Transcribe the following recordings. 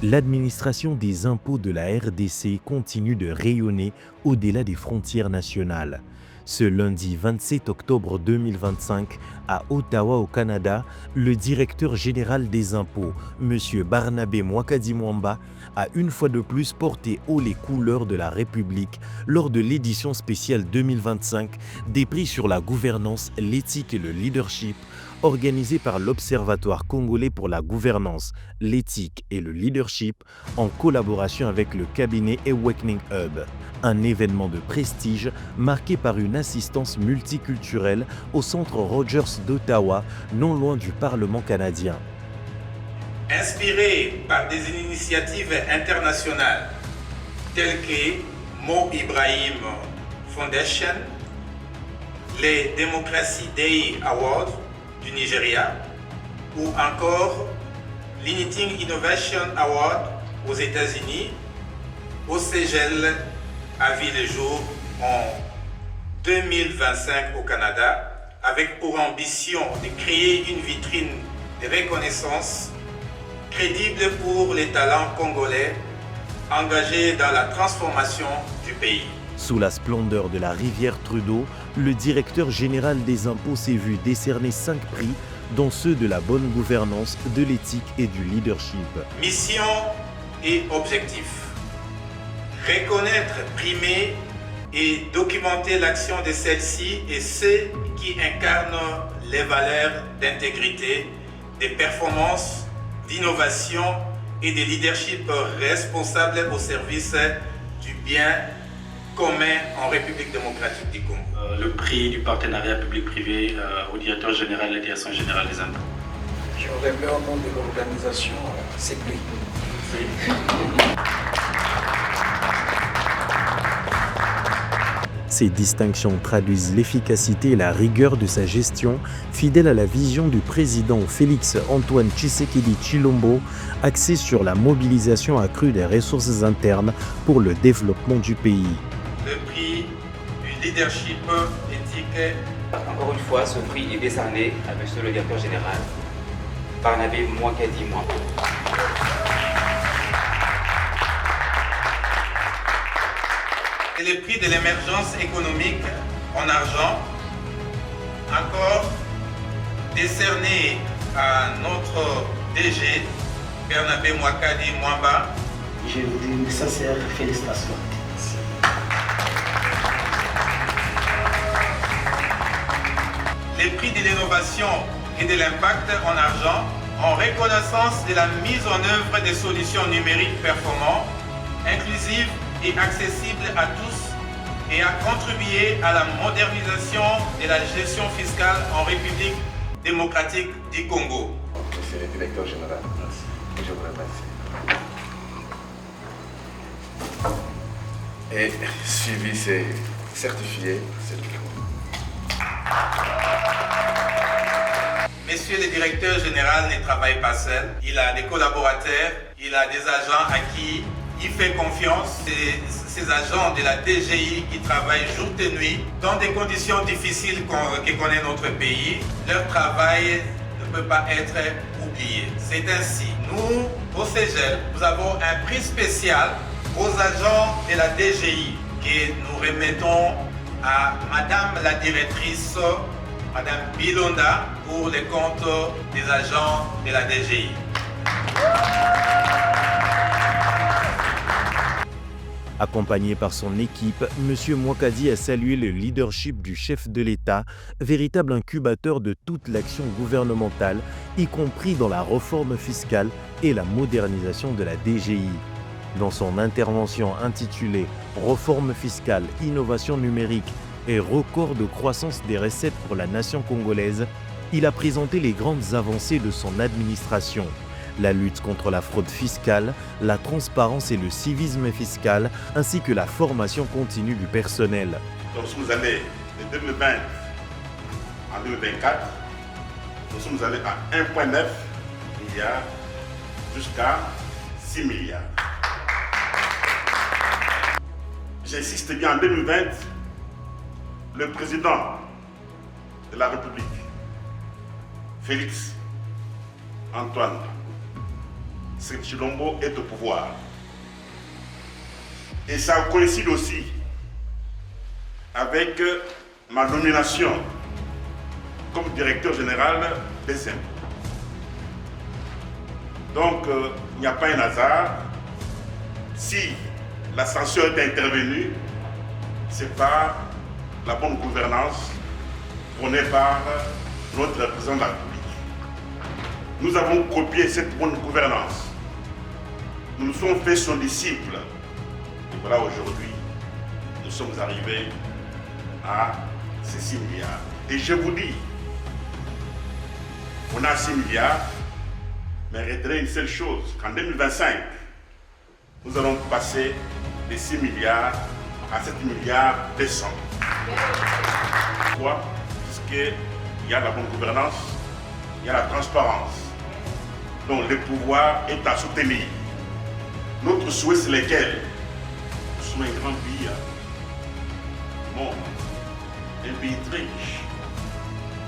L'administration des impôts de la RDC continue de rayonner au-delà des frontières nationales. Ce lundi 27 octobre 2025, à Ottawa au Canada, le directeur général des impôts, M. Barnabé Mwakadi Mwamba, a une fois de plus porté haut les couleurs de la République lors de l'édition spéciale 2025 des prix sur la gouvernance, l'éthique et le leadership organisé par l'Observatoire congolais pour la gouvernance, l'éthique et le leadership en collaboration avec le cabinet Awakening Hub. Un événement de prestige marqué par une assistance multiculturelle au centre Rogers d'Ottawa, non loin du Parlement canadien. Inspiré par des initiatives internationales telles que Mo Ibrahim Foundation, les Democracy Day Awards du Nigeria ou encore l'Uniting Innovation Award aux États-Unis, OCGEL a vu le jour en 2025 au Canada avec pour ambition de créer une vitrine de reconnaissance crédible pour les talents congolais engagés dans la transformation du pays. Sous la splendeur de la rivière Trudeau, le directeur général des impôts s'est vu décerner 5 prix, dont ceux de la bonne gouvernance, de l'éthique et du leadership. Mission et objectif. Reconnaître, primer et documenter l'action de celle-ci et ceux qui incarnent les valeurs d'intégrité, de performance, d'innovation et de leadership responsable au service du bien commun en République démocratique du Congo. Le prix du partenariat public-privé au directeur général de la direction générale des impôts. Je remets au nom de l'organisation ces prix. Ces distinctions traduisent l'efficacité et la rigueur de sa gestion, fidèle à la vision du président Félix Antoine Tshisekedi Tshilombo, axée sur la mobilisation accrue des ressources internes pour le développement du pays. Le prix du leadership éthique. Encore une fois, ce prix est décerné à Monsieur le directeur général, Barnabé Mwakadi Mwamba. Et le prix de l'émergence économique en argent, encore décerné à notre DG, Barnabé Mwakadi Mwamba. Je vous dis une sincère félicitations. Les prix de l'innovation et de l'impact en argent en reconnaissance de la mise en œuvre des solutions numériques performantes, inclusives et accessibles à tous et à contribuer à la modernisation de la gestion fiscale en République démocratique du Congo. Monsieur le directeur général, je vous remercie. Et suivi ces certifiés, c'est tout. Monsieur le directeur général ne travaille pas seul. Il a des collaborateurs, il a des agents à qui il fait confiance. C'est ces agents de la DGI qui travaillent jour et nuit dans des conditions difficiles que connaît notre pays. Leur travail ne peut pas être oublié. C'est ainsi, nous, au CEGEL, nous avons un prix spécial aux agents de la DGI que nous remettons à Madame la directrice, Madame Bilonda, pour les comptes des agents de la DGI. Accompagné par son équipe, M. Mwakadi a salué le leadership du chef de l'État, véritable incubateur de toute l'action gouvernementale, y compris dans la réforme fiscale et la modernisation de la DGI. Dans son intervention intitulée « Réforme fiscale, innovation numérique et record de croissance des recettes pour la nation congolaise », il a présenté les grandes avancées de son administration. La lutte contre la fraude fiscale, la transparence et le civisme fiscal, ainsi que la formation continue du personnel. Nous sommes allés de 2020 en 2024, nous sommes allés à 1,9 milliard jusqu'à 6 milliards. J'insiste bien, en 2020, le président de la République, Félix Antoine c'est que Chilombo est au pouvoir. Et ça coïncide aussi avec ma nomination comme directeur général des impôts. Donc, il n'y a pas un hasard. Si la censure est intervenue, c'est par la bonne gouvernance prônée par notre président de la République. Nous avons copié cette bonne gouvernance. Nous nous sommes fait son disciple. Et voilà, aujourd'hui, nous sommes arrivés à ces 6 milliards. Et je vous dis, on a 6 milliards, mais retenez une seule chose, qu'en 2025, nous allons passer de 6 milliards à 7 milliards 200. Pourquoi? Puisqu'il y a la bonne gouvernance, il y a la transparence. Donc le pouvoir est à soutenir. Notre souhait, c'est lequel? Nous sommes un grand pays du monde, un pays très riche.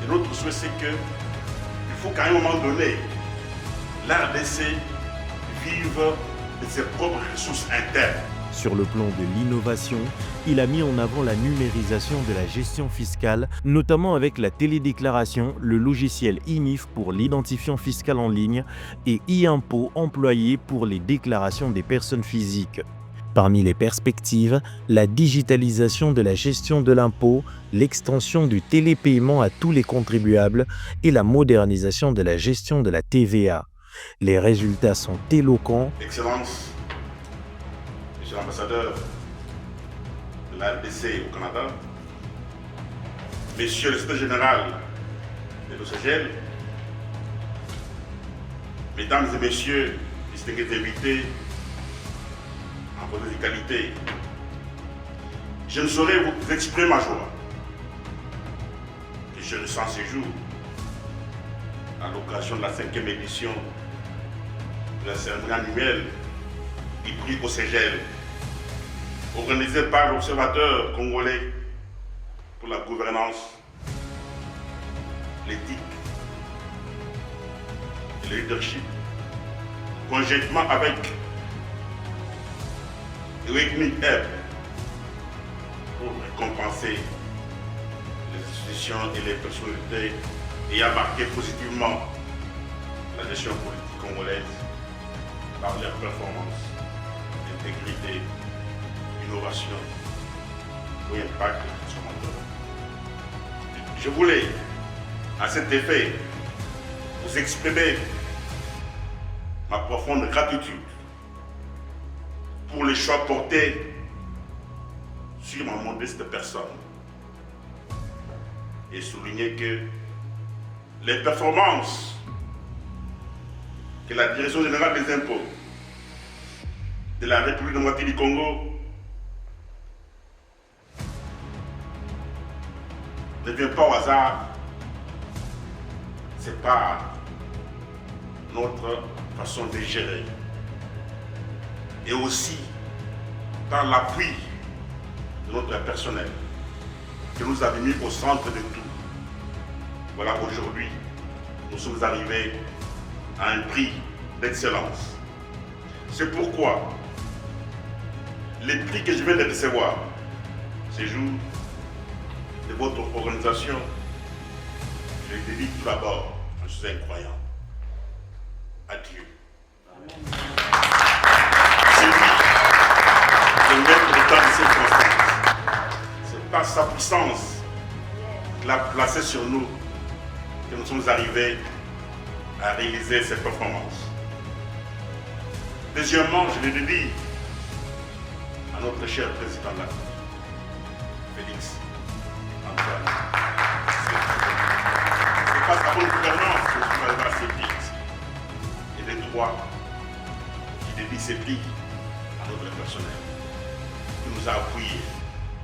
Et notre souhait, c'est qu'il faut qu'à un moment donné, l'RDC vive de ses propres ressources internes. Sur le plan de l'innovation, il a mis en avant la numérisation de la gestion fiscale, notamment avec la télédéclaration, le logiciel IMIF pour l'identifiant fiscal en ligne et e-impôt employé pour les déclarations des personnes physiques. Parmi les perspectives, la digitalisation de la gestion de l'impôt, l'extension du télépaiement à tous les contribuables et la modernisation de la gestion de la TVA. Les résultats sont éloquents. Excellence, Monsieur l'ambassadeur de la RDC au Canada, Monsieur le secrétaire général de l'OCGL, Mesdames et Messieurs, distingués invités en votre qualité, je ne saurais vous exprimer ma joie que je ressens ces jours à l'occasion de la 5e édition de la cérémonie annuelle du prix OCGL, organisée par l'Observateur congolais pour la gouvernance, l'éthique et le leadership, conjointement avec Ewegmi Eb, pour récompenser les institutions et les personnalités ayant marqué positivement la gestion politique congolaise par leur performance, intégrité, innovation ou impact consommateur. Je voulais, à cet effet, vous exprimer ma profonde gratitude pour les choix portés sur ma modeste personne et souligner que les performances que la Direction générale des impôts de la République démocratique du Congo ne vient pas au hasard, c'est par notre façon de gérer et aussi par l'appui de notre personnel que nous avons mis au centre de tout. Voilà, aujourd'hui, nous sommes arrivés à un prix d'excellence. C'est pourquoi les prix que je viens de recevoir ces jours de votre organisation, je les dédie tout d'abord à je suis un croyant, à Dieu. C'est lui le maître de temps de circonstances. C'est par sa puissance qu'il a placé sur nous que nous sommes arrivés à réaliser cette performance. Deuxièmement, je le dédie à notre cher président là, Félix Antoine. C'est pas sa bonne gouvernance que nous sommes arrivés à ces vite et les droits qui dédie ces prix à notre personnel, qui nous a appuyés.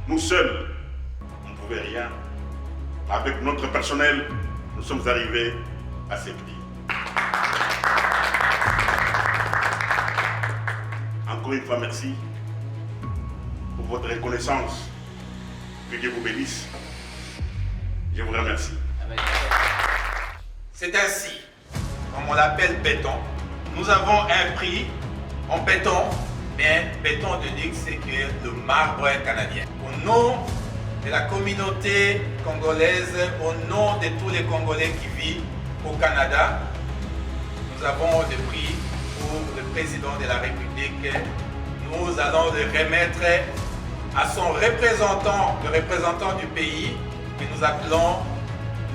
Nous seuls, on ne pouvait rien. Avec notre personnel, nous sommes arrivés à ces prix. Encore une fois, merci pour votre reconnaissance. Que Dieu vous bénisse. Je vous remercie. C'est ainsi, comme on l'appelle béton, Nous avons un prix en béton, mais béton de luxe, c'est que le marbre canadien. Au nom de la communauté congolaise, au nom de tous les Congolais qui vivent au Canada, nous avons le prix pour le président de la République. Nous allons le remettre à son représentant, le représentant du pays, que nous appelons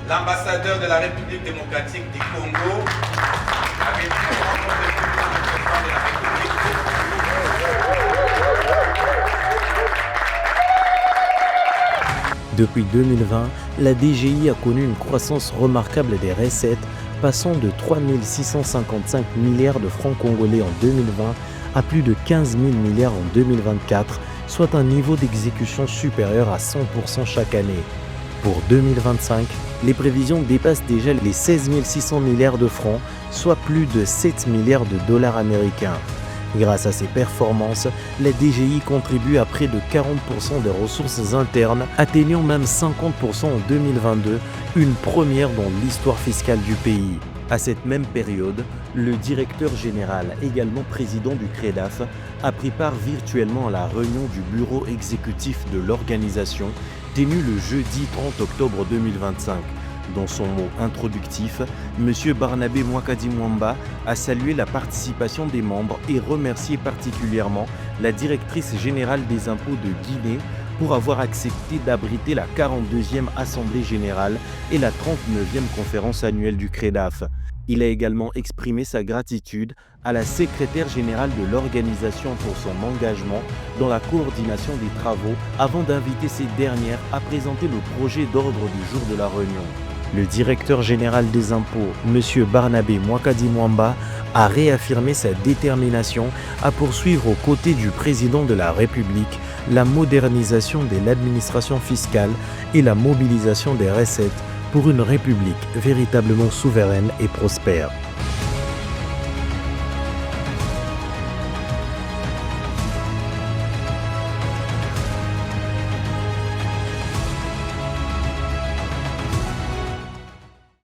l'ambassadeur de la République démocratique du Congo, avec tout le nom du président de la République. Depuis 2020, la DGI a connu une croissance remarquable des recettes, passant de 3 655 milliards de francs congolais en 2020 à plus de 15 000 milliards en 2024, soit un niveau d'exécution supérieur à 100% chaque année. Pour 2025, les prévisions dépassent déjà les 16 600 milliards de francs, soit plus de 7 milliards de dollars américains. Grâce à ces performances, la DGI contribue à près de 40% des ressources internes, atteignant même 50% en 2022, une première dans l'histoire fiscale du pays. À cette même période, le directeur général, également président du CREDAF, a pris part virtuellement à la réunion du bureau exécutif de l'organisation, tenue le jeudi 30 octobre 2025. Dans son mot introductif, M. Barnabé Mwakadi Mwamba a salué la participation des membres et remercié particulièrement la directrice générale des impôts de Guinée pour avoir accepté d'abriter la 42e Assemblée générale et la 39e conférence annuelle du CREDAF. Il a également exprimé sa gratitude à la secrétaire générale de l'organisation pour son engagement dans la coordination des travaux avant d'inviter cette dernière à présenter le projet d'ordre du jour de la réunion. Le directeur général des impôts, M. Barnabé Mwakadi Mwamba, a réaffirmé sa détermination à poursuivre aux côtés du président de la République la modernisation de l'administration fiscale et la mobilisation des recettes pour une République véritablement souveraine et prospère.